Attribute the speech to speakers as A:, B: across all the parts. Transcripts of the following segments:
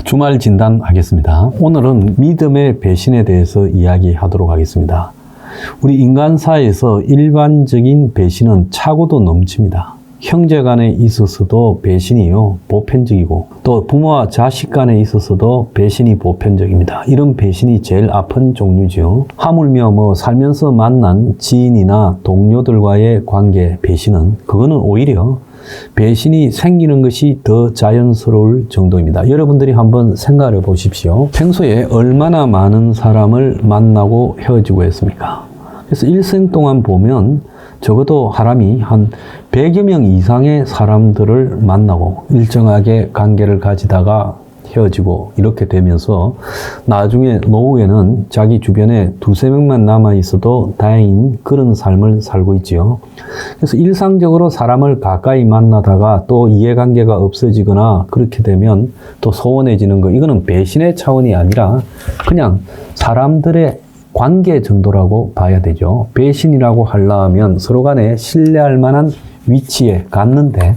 A: 주말 진단하겠습니다. 오늘은 믿음의 배신에 대해서 이야기하도록 하겠습니다. 우리 인간사에서 일반적인 배신은 차고도 넘칩니다. 형제 간에 있어서도 배신이요 보편적이고, 또 부모와 자식 간에 있어서도 배신이 보편적입니다. 이런 배신이 제일 아픈 종류죠. 하물며 살면서 만난 지인이나 동료들과의 관계 배신은, 그거는 오히려 배신이 생기는 것이 더 자연스러울 정도입니다. 여러분들이 한번 생각해 보십시오. 평소에 얼마나 많은 사람을 만나고 헤어지고 했습니까? 그래서 일생 동안 보면 적어도 사람이 한 100여 명 이상의 사람들을 만나고 일정하게 관계를 가지다가 헤어지고 이렇게 되면서 나중에 노후에는 자기 주변에 2~3명만 남아 있어도 다행인 그런 삶을 살고 있지요. 그래서 일상적으로 사람을 가까이 만나다가 또 이해관계가 없어지거나 그렇게 되면 또 소원해지는 거, 이거는 배신의 차원이 아니라 그냥 사람들의 관계 정도라고 봐야 되죠. 배신이라고 하려면 서로 간에 신뢰할 만한 위치에 갔는데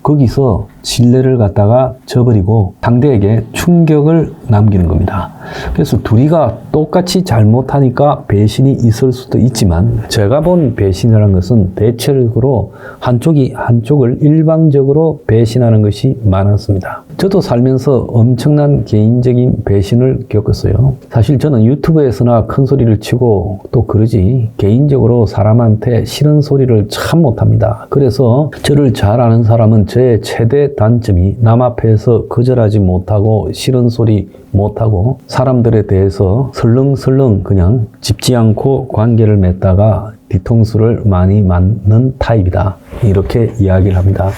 A: 거기서 신뢰를 갖다가 저버리고 상대에게 충격을 남기는 겁니다. 그래서 둘이가 똑같이 잘못하니까 배신이 있을 수도 있지만, 제가 본 배신이라는 것은 대체적으로 한쪽이 한쪽을 일방적으로 배신하는 것이 많았습니다. 저도 살면서 엄청난 개인적인 배신을 겪었어요. 사실 저는 유튜브에서나 큰 소리를 치고 또 그러지 개인적으로 사람한테 싫은 소리를 참 못합니다. 그래서 저를 잘 아는 사람은 제 최대 단점이 남 앞에서 거절하지 못하고 싫은 소리 못하고 사람들에 대해서 설렁설렁 그냥 짚지 않고 관계를 맺다가 뒤통수를 많이 맞는 타입이다, 이렇게 이야기를 합니다.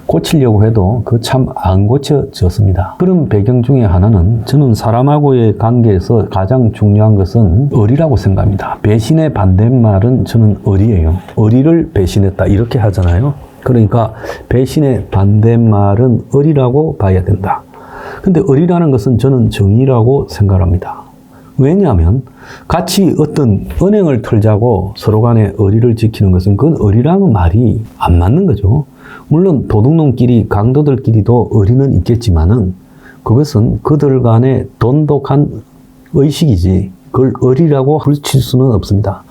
A: 고치려고 해도 그 참 안 고쳐졌습니다. 그런 배경 중에 하나는, 저는 사람하고의 관계에서 가장 중요한 것은 의리라고 생각합니다. 배신의 반대말은 저는 의리예요. 의리를 배신했다 이렇게 하잖아요. 그러니까 배신의 반대말은 의리라고 봐야 된다. 근데 의리라는 것은 저는 정의라고 생각합니다. 왜냐하면 같이 어떤 은행을 털자고 서로 간에 의리를 지키는 것은, 그건 의리라는 말이 안 맞는 거죠. 물론 도둑놈끼리, 강도들끼리도 의리는 있겠지만은 그것은 그들 간의 돈독한 의식이지 그걸 의리라고 붙일 수는 없습니다.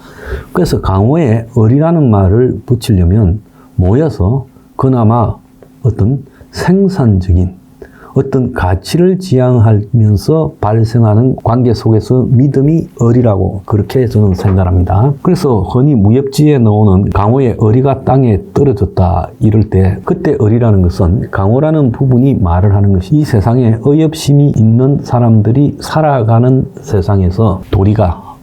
A: 그래서 강호에 의리라는 말을 붙이려면 모여서 그나마 어떤 생산적인 어떤 가치를 지향하면서 발생하는 관계 속에서 믿음이 의리라고, 그렇게 저는 생각합니다. 그래서 흔히 무협지에 나오는 강호의 의리가 땅에 떨어졌다 이럴 때, 그때 의리라는 것은 강호라는 부분이 말을 하는 것이, 이 세상에 의협심이 있는 사람들이 살아가는 세상에서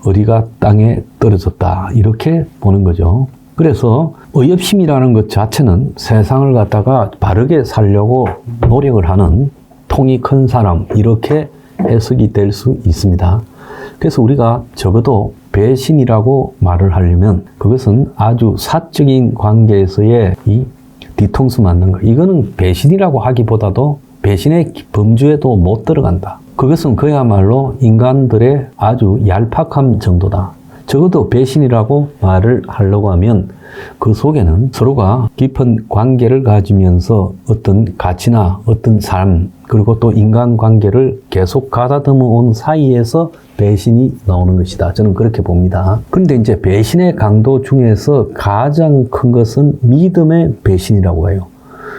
A: 의리가 땅에 떨어졌다 이렇게 보는 거죠. 그래서 의협심이라는 것 자체는 세상을 갖다가 바르게 살려고 노력을 하는 통이 큰 사람, 이렇게 해석이 될 수 있습니다. 그래서 우리가 적어도 배신이라고 말을 하려면 그것은 아주 사적인 관계에서의 이 뒤통수 맞는 거, 이거는 배신이라고 하기보다도 배신의 범주에도 못 들어간다. 그것은 그야말로 인간들의 아주 얄팍함 정도다. 적어도 배신이라고 말을 하려고 하면 그 속에는 서로가 깊은 관계를 가지면서 어떤 가치나 어떤 삶, 그리고 또 인간관계를 계속 가다듬어 온 사이에서 배신이 나오는 것이다, 저는 그렇게 봅니다. 그런데 이제 배신의 강도 중에서 가장 큰 것은 믿음의 배신이라고 해요.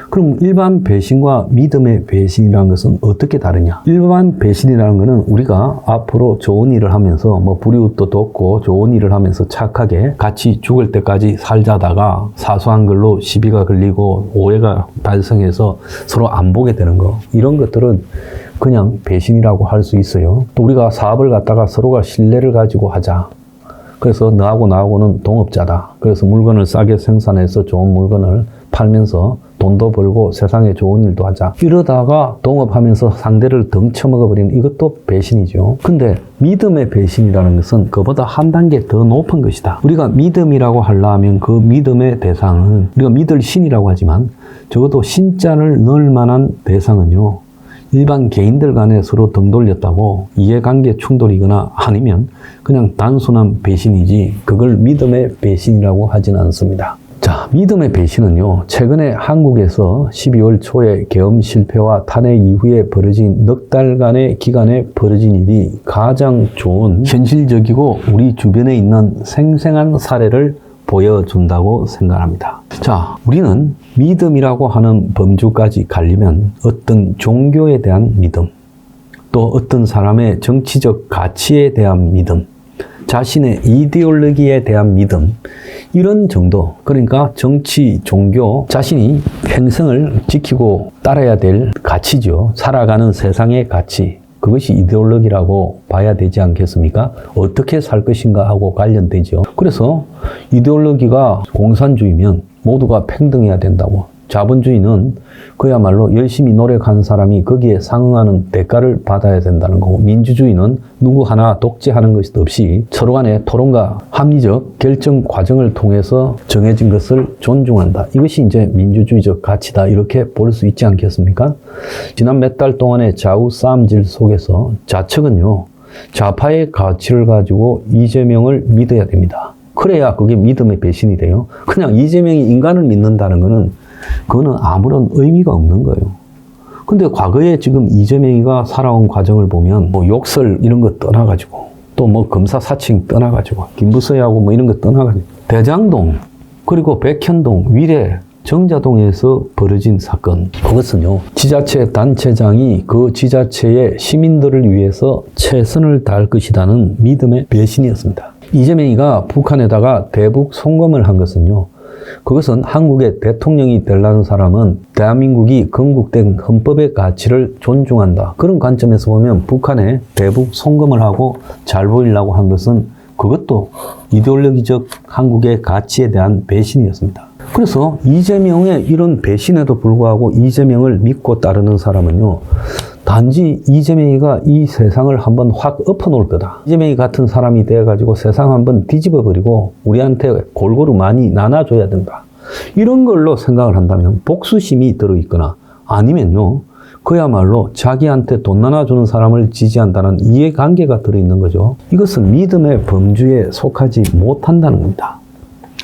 A: 그럼 일반 배신과 믿음의 배신이라는 것은 어떻게 다르냐? 일반 배신이라는 것은 우리가 앞으로 좋은 일을 하면서 불이웃도 돕고 좋은 일을 하면서 착하게 같이 죽을 때까지 살자다가 사소한 걸로 시비가 걸리고 오해가 발생해서 서로 안 보게 되는 거, 이런 것들은 그냥 배신이라고 할 수 있어요. 또 우리가 사업을 갖다가 서로가 신뢰를 가지고 하자. 그래서 너하고 나하고는 동업자다. 그래서 물건을 싸게 생산해서 좋은 물건을 팔면서 돈도 벌고 세상에 좋은 일도 하자. 이러다가 동업하면서 상대를 덩쳐먹어버리는, 이것도 배신이죠. 근데 믿음의 배신이라는 것은 그보다 한 단계 더 높은 것이다. 우리가 믿음이라고 하려면 그 믿음의 대상은, 우리가 믿을 신이라고 하지만 적어도 신자를 넣을 만한 대상은요, 일반 개인들 간에 서로 등 돌렸다고 이해관계 충돌이거나 아니면 그냥 단순한 배신이지 그걸 믿음의 배신이라고 하지는 않습니다. 자, 믿음의 배신은요, 최근에 한국에서 12월 초에 계엄 실패와 탄핵 이후에 벌어진 넉 달간의 기간에 벌어진 일이 가장 좋은 현실적이고 우리 주변에 있는 생생한 사례를 보여준다고 생각합니다. 자, 우리는 믿음이라고 하는 범주까지 가려면 어떤 종교에 대한 믿음, 또 어떤 사람의 정치적 가치에 대한 믿음, 자신의 이데올로기에 대한 믿음, 이런 정도, 그러니까 정치, 종교, 자신이 평생을 지키고 따라야 될 가치죠. 살아가는 세상의 가치, 그것이 이데올로기라고 봐야 되지 않겠습니까? 어떻게 살 것인가 하고 관련되죠. 그래서 이데올로기가 공산주의면 모두가 평등해야 된다고, 자본주의는 그야말로 열심히 노력한 사람이 거기에 상응하는 대가를 받아야 된다는 거고, 민주주의는 누구 하나 독재하는 것이 없이 서로 간의 토론과 합리적 결정 과정을 통해서 정해진 것을 존중한다. 이것이 이제 민주주의적 가치다, 이렇게 볼 수 있지 않겠습니까? 지난 몇 달 동안의 좌우 싸움질 속에서 좌측은요, 좌파의 가치를 가지고 이재명을 믿어야 됩니다. 그래야 그게 믿음의 배신이 돼요. 그냥 이재명이 인간을 믿는다는 거는 그거는 아무런 의미가 없는 거예요. 근데 과거에 지금 이재명이가 살아온 과정을 보면 뭐 욕설 이런 거 떠나가지고, 또 뭐 검사 사칭 떠나가지고, 김부서하고 뭐 이런 거 떠나가지고, 대장동, 그리고 백현동, 위례, 정자동에서 벌어진 사건, 그것은요, 지자체 단체장이 그 지자체의 시민들을 위해서 최선을 다할 것이라는 믿음의 배신이었습니다. 이재명이가 북한에다가 대북 송금을 한 것은요, 그것은 한국의 대통령이 되려는 사람은 대한민국이 건국된 헌법의 가치를 존중한다, 그런 관점에서 보면 북한에 대북 송금을 하고 잘 보이려고 한 것은 그것도 이데올로기적 한국의 가치에 대한 배신이었습니다. 그래서 이재명의 이런 배신에도 불구하고 이재명을 믿고 따르는 사람은요, 단지 이재명이가 이 세상을 한번 확 엎어놓을 거다, 이재명이 같은 사람이 돼가지고 세상 한번 뒤집어버리고 우리한테 골고루 많이 나눠줘야 된다, 이런 걸로 생각을 한다면 복수심이 들어있거나, 아니면요, 그야말로 자기한테 돈 나눠주는 사람을 지지한다는 이해관계가 들어있는 거죠. 이것은 믿음의 범주에 속하지 못한다는 겁니다.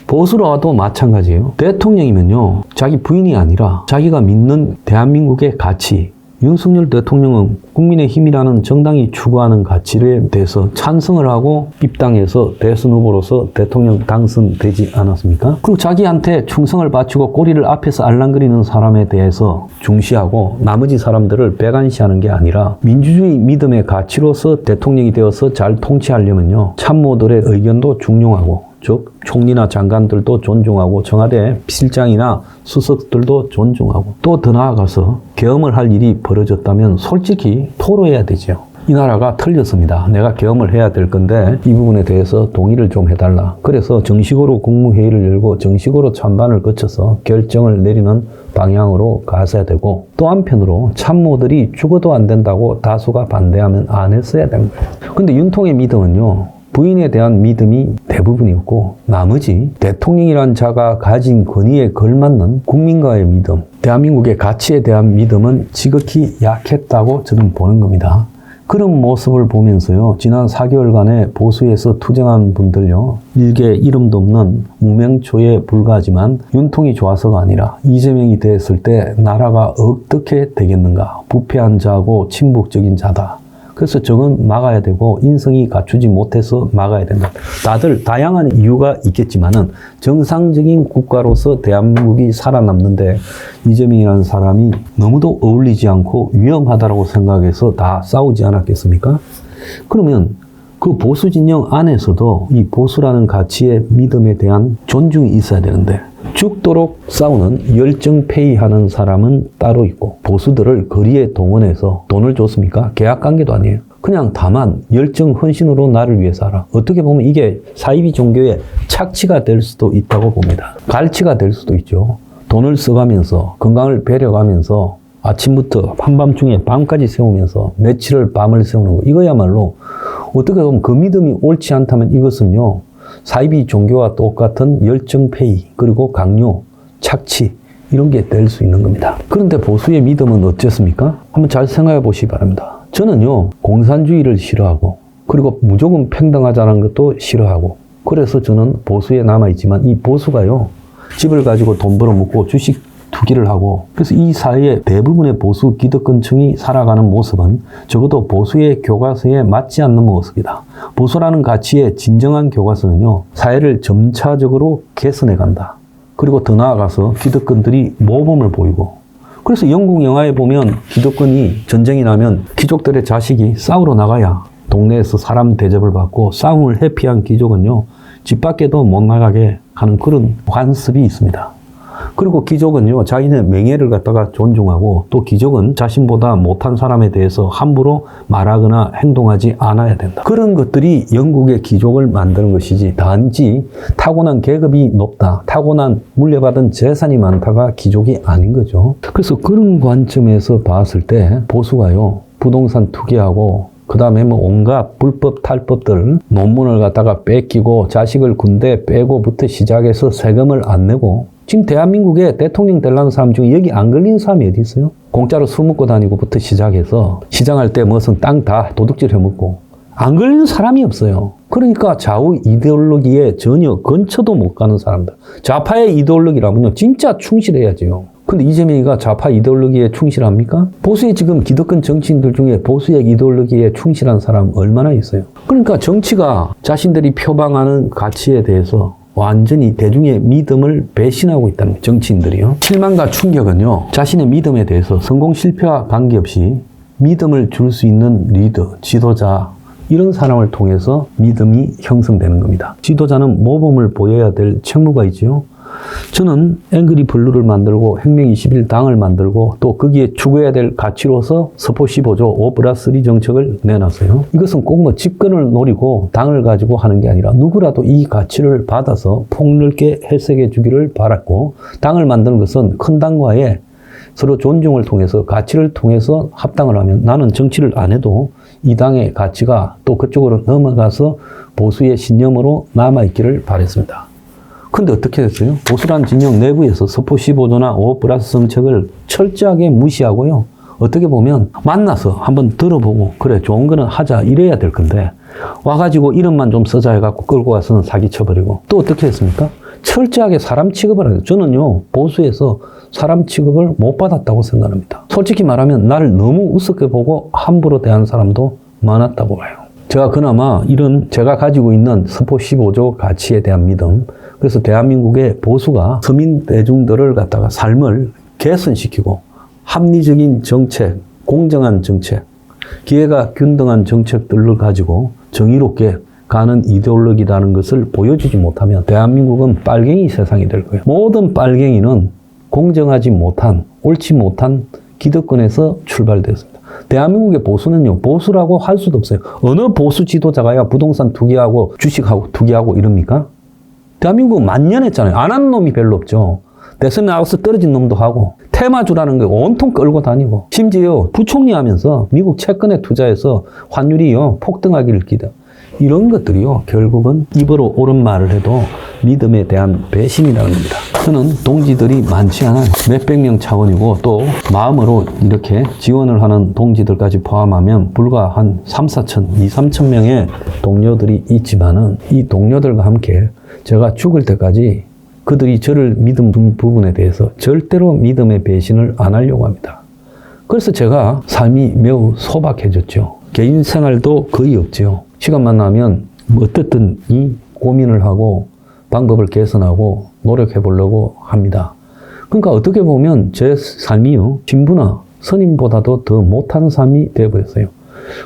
A: 보수로도 마찬가지예요. 대통령이면요, 자기 부인이 아니라 자기가 믿는 대한민국의 가치, 윤석열 대통령은 국민의힘이라는 정당이 추구하는 가치에 대해서 찬성을 하고 입당해서 대선 후보로서 대통령 당선되지 않았습니까? 그리고 자기한테 충성을 바치고 꼬리를 앞에서 알랑거리는 사람에 대해서 중시하고 나머지 사람들을 배관시하는 게 아니라 민주주의 믿음의 가치로서 대통령이 되어서 잘 통치하려면요, 참모들의 의견도 중용하고, 즉 총리나 장관들도 존중하고 청와대 실장이나 수석들도 존중하고, 또 더 나아가서 계엄을 할 일이 벌어졌다면 솔직히 토로해야 되죠. 이 나라가 틀렸습니다. 내가 계엄을 해야 될 건데 이 부분에 대해서 동의를 좀 해달라. 그래서 정식으로 국무회의를 열고 정식으로 찬반을 거쳐서 결정을 내리는 방향으로 가셔야 되고, 또 한편으로 참모들이 죽어도 안 된다고 다수가 반대하면 안 했어야 되는 거예요. 근데 윤통의 믿음은요, 부인에 대한 믿음이 대부분이었고, 나머지 대통령이란 자가 가진 권위에 걸맞는 국민과의 믿음, 대한민국의 가치에 대한 믿음은 지극히 약했다고 저는 보는 겁니다. 그런 모습을 보면서요, 지난 4개월간의 보수에서 투쟁한 분들요, 일개 이름도 없는 무명초에 불과하지만 윤통이 좋아서가 아니라 이재명이 됐을 때 나라가 어떻게 되겠는가, 부패한 자고 친북적인 자다, 그래서 저건 막아야 되고 인성이 갖추지 못해서 막아야 된다. 다들 다양한 이유가 있겠지만은 정상적인 국가로서 대한민국이 살아남는데 이재명이라는 사람이 너무도 어울리지 않고 위험하다고 생각해서 다 싸우지 않았겠습니까? 그러면 그 보수 진영 안에서도 이 보수라는 가치의 믿음에 대한 존중이 있어야 되는데, 죽도록 싸우는 열정페이하는 사람은 따로 있고, 보수들을 거리에 동원해서 돈을 줬습니까? 계약관계도 아니에요. 그냥 다만 열정 헌신으로 나를 위해서 하라. 어떻게 보면 이게 사이비 종교의 착취가 될 수도 있다고 봅니다. 갈취가 될 수도 있죠. 돈을 써가면서 건강을 배려가면서 아침부터 한밤중에 밤까지 세우면서 며칠을 밤을 세우는 거, 이거야말로 어떻게 보면 그 믿음이 옳지 않다면 이것은요, 사이비 종교와 똑같은 열정페이, 그리고 강요, 착취, 이런 게 될 수 있는 겁니다. 그런데 보수의 믿음은 어땠습니까? 한번 잘 생각해 보시기 바랍니다. 저는요, 공산주의를 싫어하고, 그리고 무조건 평등하자는 것도 싫어하고, 그래서 저는 보수에 남아있지만 이 보수가요, 집을 가지고 돈 벌어먹고 주식 투기를 하고, 그래서 이 사회의 대부분의 보수 기득권층이 살아가는 모습은 적어도 보수의 교과서에 맞지 않는 모습이다. 보수라는 가치의 진정한 교과서는요, 사회를 점차적으로 개선해 간다. 그리고 더 나아가서 기득권들이 모범을 보이고, 그래서 영국 영화에 보면 기득권이 전쟁이 나면 귀족들의 자식이 싸우러 나가야 동네에서 사람 대접을 받고 싸움을 회피한 귀족은요, 집 밖에도 못 나가게 하는 그런 관습이 있습니다. 그리고 귀족은요, 자기네 명예를 갖다가 존중하고, 또 귀족은 자신보다 못한 사람에 대해서 함부로 말하거나 행동하지 않아야 된다. 그런 것들이 영국의 귀족을 만드는 것이지, 단지 타고난 계급이 높다, 타고난 물려받은 재산이 많다가 귀족이 아닌 거죠. 그래서 그런 관점에서 봤을 때 보수가요, 부동산 투기하고, 그 다음에 뭐 온갖 불법 탈법들, 논문을 갖다가 뺏기고 자식을 군대 빼고부터 시작해서 세금을 안 내고, 지금 대한민국에 대통령 되려는 사람 중에 여기 안 걸린 사람이 어디 있어요? 공짜로 술 먹고 다니고부터 시작해서 시장할 때 무슨 땅 다 도둑질 해먹고 안 걸리는 사람이 없어요. 그러니까 좌우 이데올로기에 전혀 근처도 못 가는 사람들. 좌파의 이데올로기라면요, 진짜 충실해야죠. 근데 이재명이가 좌파 이데올로기에 충실합니까? 보수의 지금 기득권 정치인들 중에 보수의 이데올로기에 충실한 사람 얼마나 있어요? 그러니까 정치가 자신들이 표방하는 가치에 대해서 완전히 대중의 믿음을 배신하고 있다는 거예요, 정치인들이요. 실망과 충격은요, 자신의 믿음에 대해서 성공 실패와 관계없이 믿음을 줄 수 있는 리더, 지도자, 이런 사람을 통해서 믿음이 형성되는 겁니다. 지도자는 모범을 보여야 될 책무가 있지요. 저는 앵그리 블루를 만들고 혁명 21당을 만들고 또 거기에 추구해야 될 가치로서 서포 15조 5+3 정책을 내놨어요. 이것은 꼭 뭐 집권을 노리고 당을 가지고 하는 게 아니라 누구라도 이 가치를 받아서 폭넓게 해석해 주기를 바랐고, 당을 만드는 것은 큰 당과의 서로 존중을 통해서 가치를 통해서 합당을 하면 나는 정치를 안 해도 이 당의 가치가 또 그쪽으로 넘어가서 보수의 신념으로 남아있기를 바랬습니다. 근데 어떻게 됐어요? 보수란 진영 내부에서 서포 15조나 5+ 정책을 철저하게 무시하고요. 어떻게 보면 만나서 한번 들어보고 그래 좋은 거는 하자 이래야 될 건데 와가지고 이름만 좀 쓰자 해갖고 끌고 와서는 사기쳐버리고, 또 어떻게 했습니까? 철저하게 사람 취급을 해요. 저는요, 보수에서 사람 취급을 못 받았다고 생각합니다. 솔직히 말하면 나를 너무 우습게 보고 함부로 대한 사람도 많았다고 봐요. 제가 그나마 이런 제가 가지고 있는 서포 15조 가치에 대한 믿음, 그래서 대한민국의 보수가 서민 대중들을 갖다가 삶을 개선시키고 합리적인 정책, 공정한 정책, 기회가 균등한 정책들을 가지고 정의롭게 가는 이데올로기라는 것을 보여주지 못하면 대한민국은 빨갱이 세상이 될 거예요. 모든 빨갱이는 공정하지 못한, 옳지 못한 기득권에서 출발되었습니다. 대한민국의 보수는요, 보수라고 할 수도 없어요. 어느 보수 지도자가야 부동산 투기하고 주식하고 투기하고 이럽니까? 대한민국은 만년했잖아요. 안 하는 놈이 별로 없죠. 대선 나가서 떨어진 놈도 하고, 테마주라는 거 온통 끌고 다니고, 심지어 부총리 하면서 미국 채권에 투자해서 환율이요, 폭등하기를 기대. 이런 것들이요, 결국은 입으로 옳은 말을 해도 믿음에 대한 배신이라는 겁니다. 저는 동지들이 많지 않아요. 몇백 명 차원이고, 또 마음으로 이렇게 지원을 하는 동지들까지 포함하면 불과 한 3천 명의 동료들이 있지만은, 이 동료들과 함께 제가 죽을 때까지 그들이 저를 믿은 부분에 대해서 절대로 믿음의 배신을 안 하려고 합니다. 그래서 제가 삶이 매우 소박해졌죠. 개인 생활도 거의 없죠. 시간만 나면 어떻든 이 고민을 하고 방법을 개선하고 노력해 보려고 합니다. 그러니까 어떻게 보면 제 삶이요, 신부나 스님보다도 더 못한 삶이 되어버렸어요.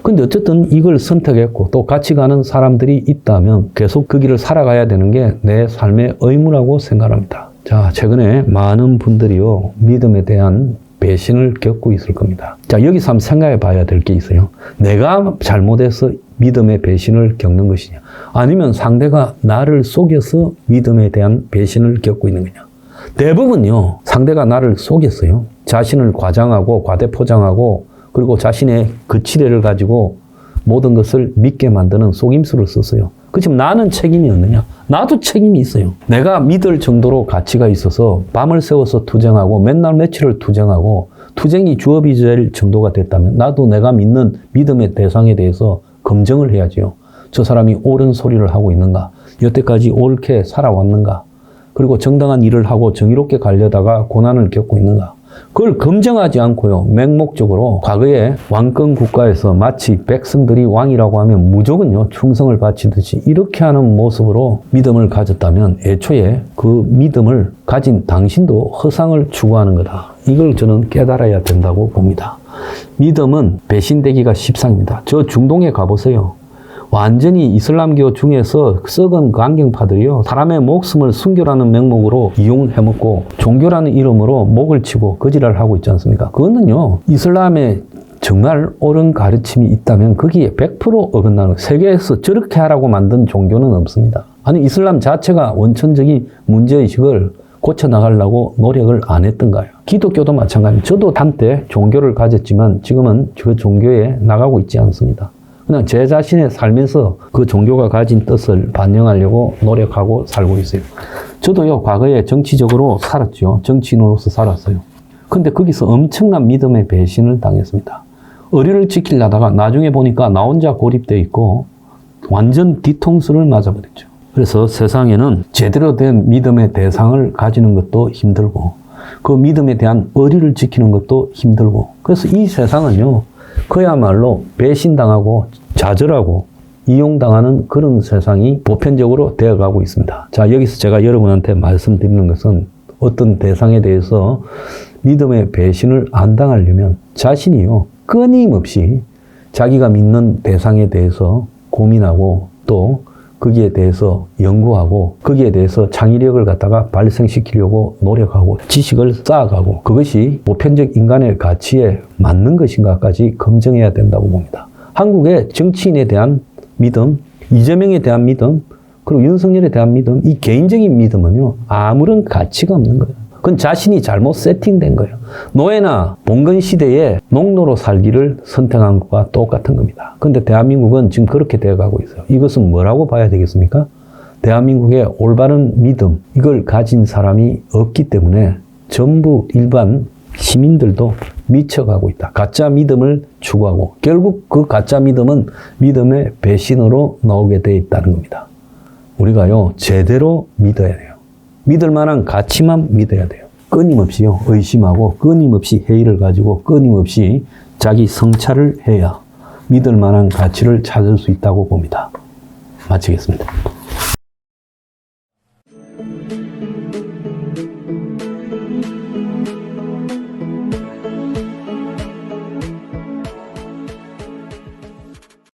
A: 근데 어쨌든 이걸 선택했고 또 같이 가는 사람들이 있다면 계속 그 길을 살아가야 되는 게 내 삶의 의무라고 생각합니다. 자, 최근에 많은 분들이요, 믿음에 대한 배신을 겪고 있을 겁니다. 자, 여기서 한번 생각해 봐야 될 게 있어요. 내가 잘못해서 믿음의 배신을 겪는 것이냐, 아니면 상대가 나를 속여서 믿음에 대한 배신을 겪고 있는 거냐. 대부분요, 상대가 나를 속였어요. 자신을 과장하고 과대포장하고 그리고 자신의 그 지뢰를 가지고 모든 것을 믿게 만드는 속임수를 썼어요. 그렇지만 나는 책임이 없느냐? 나도 책임이 있어요. 내가 믿을 정도로 가치가 있어서 밤을 새워서 투쟁하고 맨날 며칠을 투쟁하고 투쟁이 주업이 될 정도가 됐다면 나도 내가 믿는 믿음의 대상에 대해서 검증을 해야지요. 저 사람이 옳은 소리를 하고 있는가? 여태까지 옳게 살아왔는가? 그리고 정당한 일을 하고 정의롭게 가려다가 고난을 겪고 있는가? 그걸 검증하지 않고요. 맹목적으로 과거에 왕권 국가에서 마치 백성들이 왕이라고 하면 무조건요 충성을 바치듯이 이렇게 하는 모습으로 믿음을 가졌다면 애초에 그 믿음을 가진 당신도 허상을 추구하는 거다. 이걸 저는 깨달아야 된다고 봅니다. 믿음은 배신되기가 십상입니다. 저 중동에 가보세요. 완전히 이슬람교 중에서 썩은 강경파들이요. 사람의 목숨을 순교라는 명목으로 이용을 해먹고 종교라는 이름으로 목을 치고 거지랄을 하고 있지 않습니까? 그거는요. 이슬람에 정말 옳은 가르침이 있다면 거기에 100% 어긋나는 세계에서 저렇게 하라고 만든 종교는 없습니다. 아니 이슬람 자체가 원천적인 문제의식을 고쳐나가려고 노력을 안 했던가요? 기독교도 마찬가지입니다. 저도 한때 종교를 가졌지만 지금은 그 종교에 나가고 있지 않습니다. 그냥 제 자신의 삶에서 그 종교가 가진 뜻을 반영하려고 노력하고 살고 있어요. 저도요, 과거에 정치적으로 살았죠. 정치인으로서 살았어요. 근데 거기서 엄청난 믿음의 배신을 당했습니다. 의리를 지키려다가 나중에 보니까 나 혼자 고립되어 있고 완전 뒤통수를 맞아버렸죠. 그래서 세상에는 제대로 된 믿음의 대상을 가지는 것도 힘들고 그 믿음에 대한 의리를 지키는 것도 힘들고 그래서 이 세상은요, 그야말로 배신당하고 좌절하고 이용당하는 그런 세상이 보편적으로 되어가고 있습니다. 자, 여기서 제가 여러분한테 말씀드리는 것은 어떤 대상에 대해서 믿음의 배신을 안 당하려면 자신이요, 끊임없이 자기가 믿는 대상에 대해서 고민하고 또 거기에 대해서 연구하고 거기에 대해서 창의력을 갖다가 발생시키려고 노력하고 지식을 쌓아가고 그것이 보편적 인간의 가치에 맞는 것인가까지 검증해야 된다고 봅니다. 한국의 정치인에 대한 믿음, 이재명에 대한 믿음, 그리고 윤석열에 대한 믿음, 이 개인적인 믿음은요, 아무런 가치가 없는 거예요. 그건 자신이 잘못 세팅된 거예요. 노예나 봉건 시대에 농노로 살기를 선택한 것과 똑같은 겁니다. 그런데 대한민국은 지금 그렇게 되어가고 있어요. 이것은 뭐라고 봐야 되겠습니까? 대한민국의 올바른 믿음, 이걸 가진 사람이 없기 때문에 전부 일반 시민들도 미쳐가고 있다. 가짜 믿음을 추구하고 결국 그 가짜 믿음은 믿음의 배신으로 나오게 돼 있다는 겁니다. 우리가요, 제대로 믿어야 돼요. 믿을 만한 가치만 믿어야 돼요. 끊임없이요, 의심하고 끊임없이 회의를 가지고 끊임없이 자기 성찰을 해야 믿을 만한 가치를 찾을 수 있다고 봅니다. 마치겠습니다.